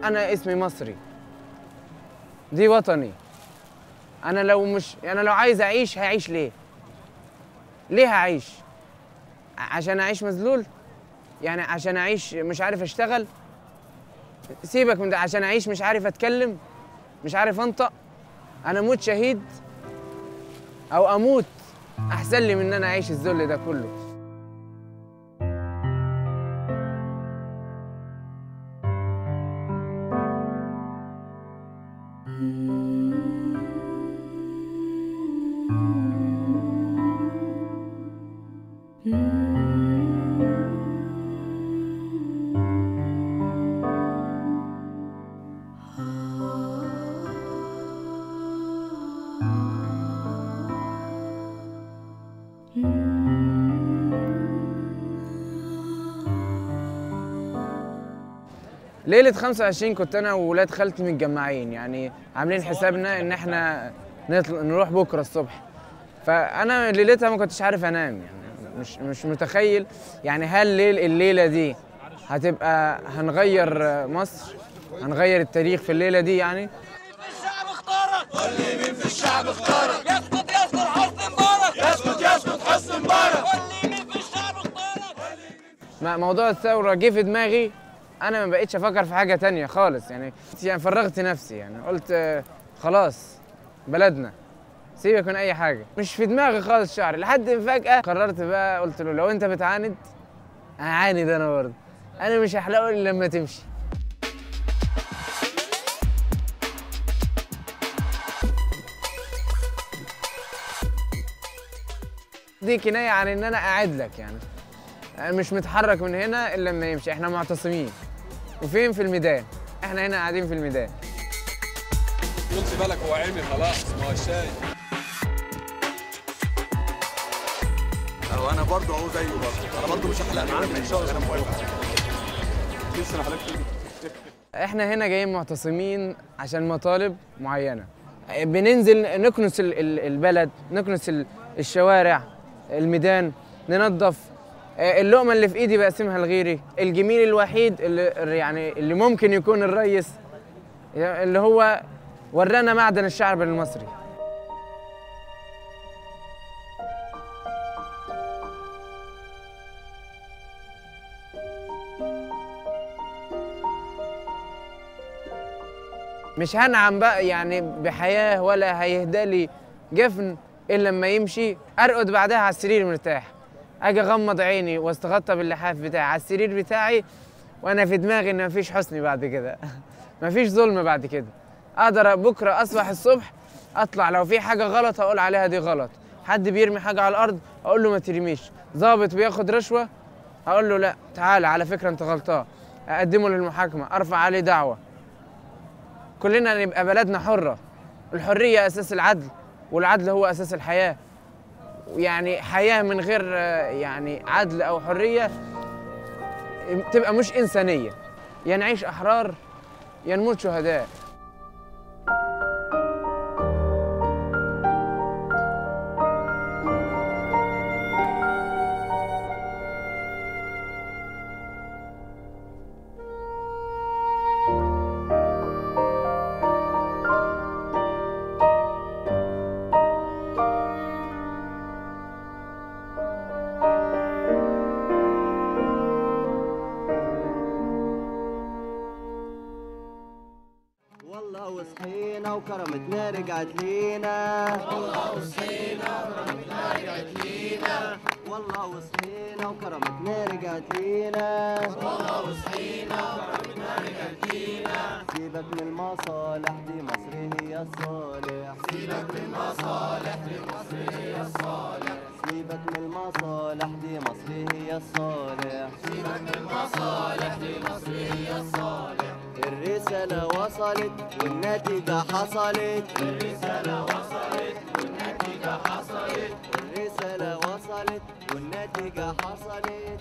انا اسمي مصري، دي وطني. انا لو عايز اعيش هعيش ليه؟ ليه هعيش؟ عشان اعيش مذلول؟ يعني عشان اعيش مش عارف اشتغل؟ سيبك من ده. عشان اعيش مش عارف اتكلم، مش عارف انطق؟ انا اموت شهيد او اموت احسن لي من ان انا اعيش الذل ده كله. ليلة 25 كنت أنا وولاد خالتي متجمعين، يعني عاملين حسابنا إن إحنا نروح بكرة الصبح. فأنا ليلتها ما كنتش عارف أنام، يعني مش متخيل يعني هل الليلة دي هتبقى هنغير مصر، هنغير التاريخ في الليلة دي يعني. الشعب اختارك، قول لي مين في الشعب اختارك؟ يسقط حسني مبارك، يسقط حسني مبارك، قول لي مين في الشعب اختارك؟ موضوع الثورة جه في دماغي، أنا ما بقيتش أفكر في حاجة تانية خالص، يعني فرغت نفسي، يعني قلت خلاص بلدنا، سيبك من أي حاجة، مش في دماغي خالص شعري. لحد ما فجأة قررت بقى، قلت له لو أنت بتعاند هعاند أنا برضه، أنا مش هحلقه إلا لما تمشي. دي كناية عن إن أنا قاعد لك، يعني أنا مش متحرك من هنا إلا لما يمشي. إحنا معتصمين. وفين؟ في الميدان. إحنا هنا قاعدين في الميدان. خلي بالك هو عمي خلاص، ما هو شايف. وانا برضه اهو زيه برضه، انا برضه مش هحلق معاك ان شاء الله. انا موافق. لسه انا حلقت. إحنا هنا جايين معتصمين عشان مطالب معينة. بننزل نكنس البلد، نكنس الشوارع، الميدان، ننظف. اللقمة اللي في ايدي بقسمها لغيري. الجميل الوحيد اللي ممكن يكون الريس، اللي هو ورانا معدن الشعب المصري. مش هنعم بقى يعني بحياة، ولا هيهدالي جفن إلا لما يمشي. أرقد بعدها على السرير مرتاح، أجي أغمض عيني واستغطى باللحاف بتاعي على السرير بتاعي، وأنا في دماغي إن مفيش حسني بعد كده، مفيش ظلم بعد كده. أقدر بكرة أصبح الصبح أطلع لو في حاجة غلط أقول عليها دي غلط، حد بيرمي حاجة على الأرض أقول له ما ترميش، ضابط بياخد رشوة أقول له لا تعالى على فكرة أنت غلطان، أقدمه للمحاكمة، أرفع عليه دعوة. كلنا نبقى بلدنا حرة. الحرية أساس العدل، والعدل هو أساس الحياة. يعني حياة من غير يعني عدل أو حرية تبقى مش إنسانية. يا نعيش أحرار يا نموت شهداء. وصحينا وكرمتنا رجعت لينا، والله وصحينا وكرمتنا رجعت لينا، والله وصحينا وكرمتنا رجعت لينا، والله وصحينا وكرمتنا رجعت لينا. سيبك من المصالح دي مصر هي الصالح، سيبك من المصالح دي مصر هي الصالح، سيبك من المصالح دي مصر هي الصالح، سيبك من المصالح دي مصر هي الصالح. الرسالة وصلت والنتيجة حصلت، الرسالة وصلت والنتيجة حصلت، الرسالة وصلت والنتيجة حصلت.